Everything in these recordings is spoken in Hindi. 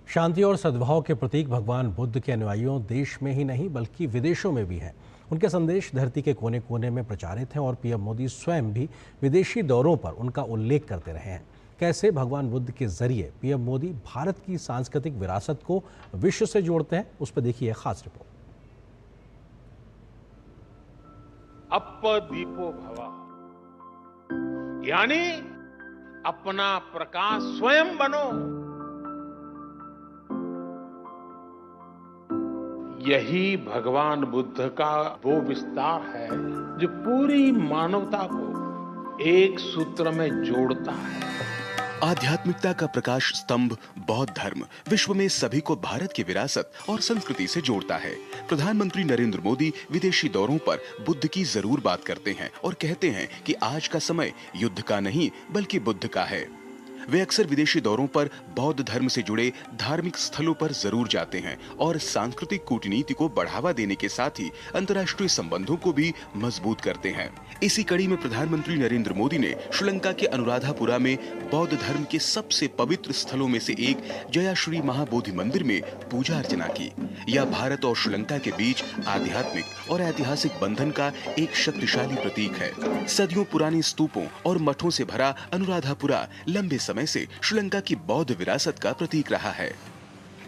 शांति और सद्भाव के प्रतीक भगवान बुद्ध के अनुयायियों देश में ही नहीं बल्कि विदेशों में भी हैं। उनके संदेश धरती के कोने कोने में प्रचारित हैं और पीएम मोदी स्वयं भी विदेशी दौरों पर उनका उल्लेख करते रहे हैं। कैसे भगवान बुद्ध के जरिए पीएम मोदी भारत की सांस्कृतिक विरासत को विश्व से जोड़ते हैं, उस पर देखिए खास रिपोर्ट। अप्पदीपो भव, यानी अपना प्रकाश स्वयं बनो। यही भगवान बुद्ध का वो विस्तार है जो पूरी मानवता को एक सूत्र में जोड़ता है। आध्यात्मिकता का प्रकाश स्तंभ बौद्ध धर्म विश्व में सभी को भारत की विरासत और संस्कृति से जोड़ता है। प्रधानमंत्री नरेंद्र मोदी विदेशी दौरों पर बुद्ध की जरूर बात करते हैं और कहते हैं कि आज का समय युद्ध का नहीं बल्कि बुद्ध का है। वे अक्सर विदेशी दौरों पर बौद्ध धर्म से जुड़े धार्मिक स्थलों पर जरूर जाते हैं और सांस्कृतिक कूटनीति को बढ़ावा देने के साथ ही अंतर्राष्ट्रीय संबंधों को भी मजबूत करते हैं। इसी कड़ी में प्रधानमंत्री नरेंद्र मोदी ने श्रीलंका के अनुराधापुरा में बौद्ध धर्म के सबसे पवित्र स्थलों में से एक जयाश्री महाबोधि मंदिर में पूजा अर्चना की। यह भारत और श्रीलंका के बीच आध्यात्मिक और ऐतिहासिक बंधन का एक शक्तिशाली प्रतीक है। सदियों पुरानी स्तूपों और मठों से भरा अनुराधापुरा लंबे समय से श्रीलंका की बौद्ध विरासत का प्रतीक रहा है।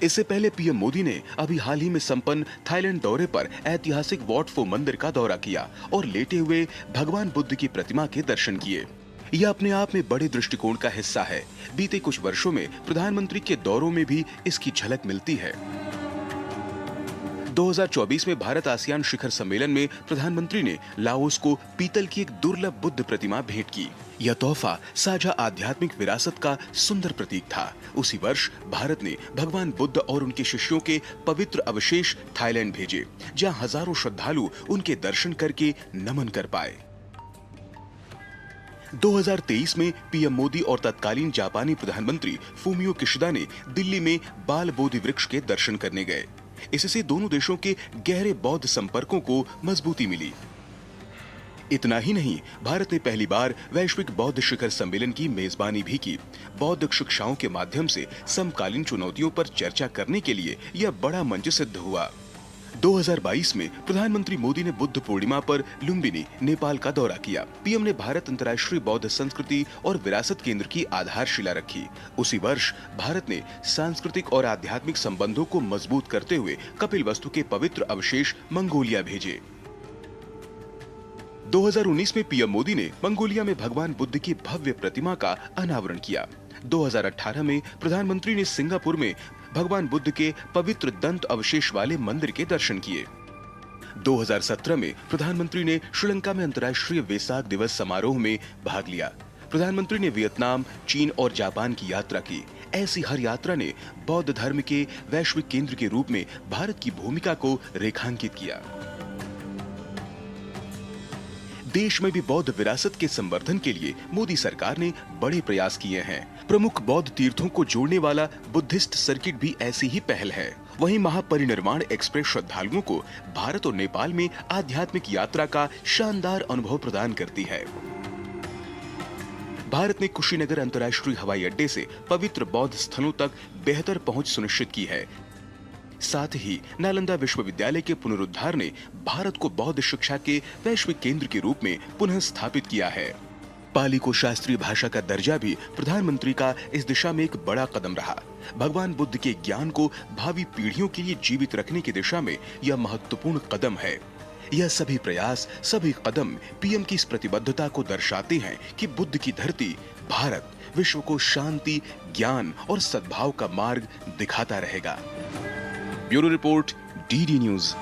इससे पहले पीएम मोदी ने अभी हाल ही में संपन्न थाईलैंड दौरे पर ऐतिहासिक वॉट फो मंदिर का दौरा किया और लेटे हुए भगवान बुद्ध की प्रतिमा के दर्शन किए। यह अपने आप में बड़े दृष्टिकोण का हिस्सा है। बीते कुछ वर्षों में प्रधानमंत्री के दौरों में भी इसकी झलक मिलती है। 2024 में भारत आसियान शिखर सम्मेलन में प्रधानमंत्री ने लाओस को पीतल की एक दुर्लभ बुद्ध प्रतिमा भेंट की। यह तोहफा साझा आध्यात्मिक विरासत का सुंदर प्रतीक था। उसी वर्ष भारत ने भगवान बुद्ध और उनके शिष्यों के पवित्र अवशेष थाईलैंड भेजे, जहां हजारों श्रद्धालु उनके दर्शन करके नमन कर पाए। 2023 में पीएम मोदी और तत्कालीन जापानी प्रधानमंत्री फूमियो किशिदा ने दिल्ली में बाल बोधि वृक्ष के दर्शन करने गए। इससे दोनों देशों के गहरे बौद्ध संपर्कों को मजबूती मिली। इतना ही नहीं, भारत ने पहली बार वैश्विक बौद्ध शिखर सम्मेलन की मेजबानी भी की। बौद्ध शिक्षाओं के माध्यम से समकालीन चुनौतियों पर चर्चा करने के लिए यह बड़ा मंच सिद्ध हुआ। 2022 में प्रधानमंत्री मोदी ने बुद्ध पूर्णिमा पर लुम्बिनी, नेपाल का दौरा किया। पीएम ने भारत अंतर्राष्ट्रीय बौद्ध संस्कृति और विरासत केंद्र की आधारशिला रखी। उसी वर्ष भारत ने सांस्कृतिक और आध्यात्मिक संबंधों को मजबूत करते हुए कपिलवस्तु के पवित्र अवशेष मंगोलिया भेजे। 2019 में पीएम मोदी ने मंगोलिया में भगवान बुद्ध की भव्य प्रतिमा का अनावरण किया। 2018 में प्रधानमंत्री ने सिंगापुर में भगवान बुद्ध के पवित्र दंत अवशेष वाले मंदिर के दर्शन किए। 2017 में प्रधानमंत्री ने श्रीलंका में अंतर्राष्ट्रीय वेसाक दिवस समारोह में भाग लिया। प्रधानमंत्री ने वियतनाम, चीन और जापान की यात्रा की। ऐसी हर यात्रा ने बौद्ध धर्म के वैश्विक केंद्र के रूप में भारत की भूमिका को रेखांकित किया। देश में भी बौद्ध विरासत के संवर्धन के लिए मोदी सरकार ने बड़े प्रयास किए हैं। प्रमुख बौद्ध तीर्थों को जोड़ने वाला बुद्धिस्ट सर्किट भी ऐसी ही पहल है। वहीं महापरिनिर्वाण एक्सप्रेस श्रद्धालुओं को भारत और नेपाल में आध्यात्मिक यात्रा का शानदार अनुभव प्रदान करती है। भारत ने कुशीनगर अंतर्राष्ट्रीय हवाई अड्डे से पवित्र बौद्ध स्थलों तक बेहतर पहुंच सुनिश्चित की है। साथ ही नालंदा विश्वविद्यालय के पुनरुद्धार ने भारत को बौद्ध शिक्षा के वैश्विक केंद्र के रूप में पुनः स्थापित किया है। पाली को शास्त्रीय भाषा का दर्जा भी प्रधानमंत्री का इस दिशा में एक बड़ा कदम रहा। भगवान बुद्ध के ज्ञान को भावी पीढ़ियों के लिए जीवित रखने की दिशा में यह महत्वपूर्ण कदम है। यह सभी प्रयास, सभी कदम पीएम की इस प्रतिबद्धता को दर्शाते हैं कि बुद्ध की धरती भारत विश्व को शांति, ज्ञान और सद्भाव का मार्ग दिखाता रहेगा। Bureau report, DD news.